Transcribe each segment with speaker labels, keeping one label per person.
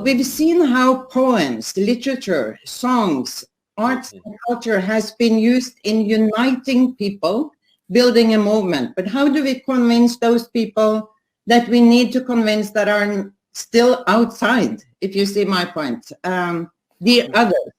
Speaker 1: we've seen how poems, literature, songs, arts and culture has been used in uniting people, building a movement. But how do we convince those people that we need to convince that are still outside, if you see my point, the others?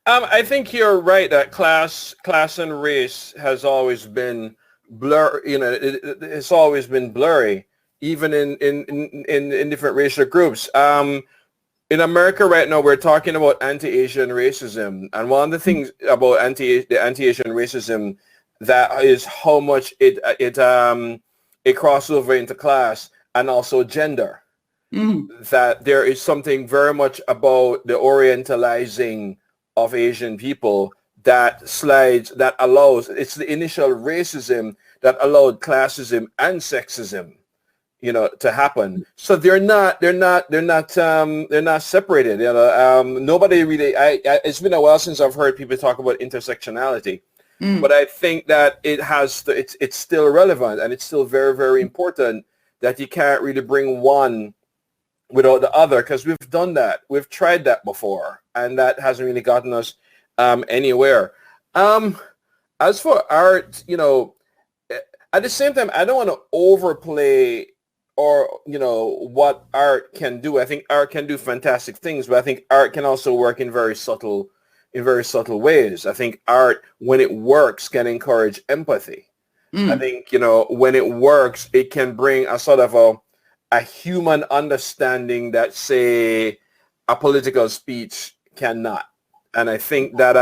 Speaker 2: I think you're right that class and race has always been blur. You know, it's always been blurry, even in different racial groups. In America right now, we're talking about anti-Asian racism, and one of the things about the anti-Asian racism that is how much it crosses over into class and also gender. That there is something very much about the orientalizing of Asian people that allows, it's the initial racism that allowed classism and sexism, you know, to happen. So they're not separated. You know, nobody really. It's been a while since I've heard people talk about intersectionality, but I think that it's still relevant, and it's still very, very important that you can't really bring one without the other, because we've done that. We've tried that before, and that hasn't really gotten us anywhere. As for art, you know, at the same time, I don't want to overplay or, you know, what art can do. I think art can do fantastic things, but I think art can also work in very subtle ways. I think art, when it works, can encourage empathy. I think, you know, when it works, it can bring a sort of a human understanding that, say, a political speech cannot. And I think that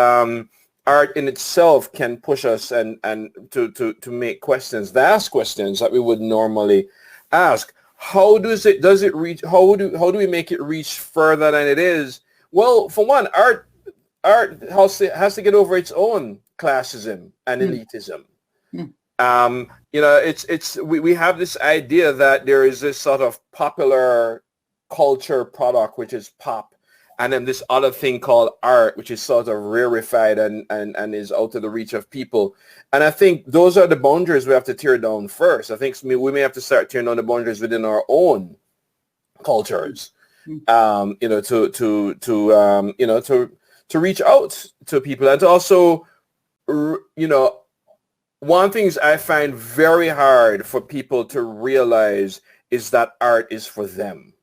Speaker 2: art in itself can push us and to make questions, to ask questions that we would normally ask. How does it reach? How do we make it reach further than it is? Well, for one, art has to get over its own classism and elitism. You know, we have this idea that there is this sort of popular culture product, which is pop, and then this other thing called art, which is sort of rarefied and is out of the reach of people. And I think those are the boundaries we have to tear down first. I think we may have to start tearing down the boundaries within our own cultures, you know, to reach out to people, and to also, you know, one thing I find very hard for people to realize is that art is for them.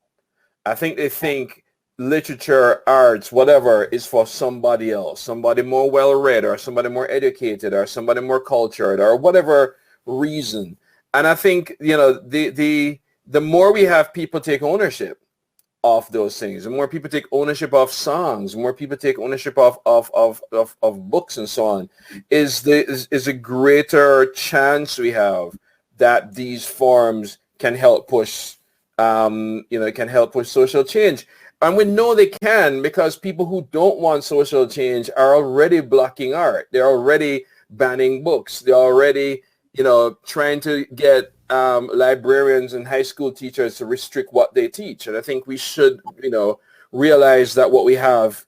Speaker 2: I think they think literature, arts, whatever, is for somebody else, somebody more well-read, or somebody more educated, or somebody more cultured, or whatever reason. And I think, you know, the more we have people take ownership of those things, the more people take ownership of songs, the more people take ownership of books and so on, is a greater chance we have that these forms can help push, you know, can help push social change. And we know they can, because people who don't want social change are already blocking art. They're already banning books. They're already, you know, trying to get librarians and high school teachers to restrict what they teach. And I think we should, you know, realize that what we have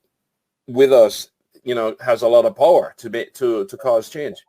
Speaker 2: with us, you know, has a lot of power to cause change.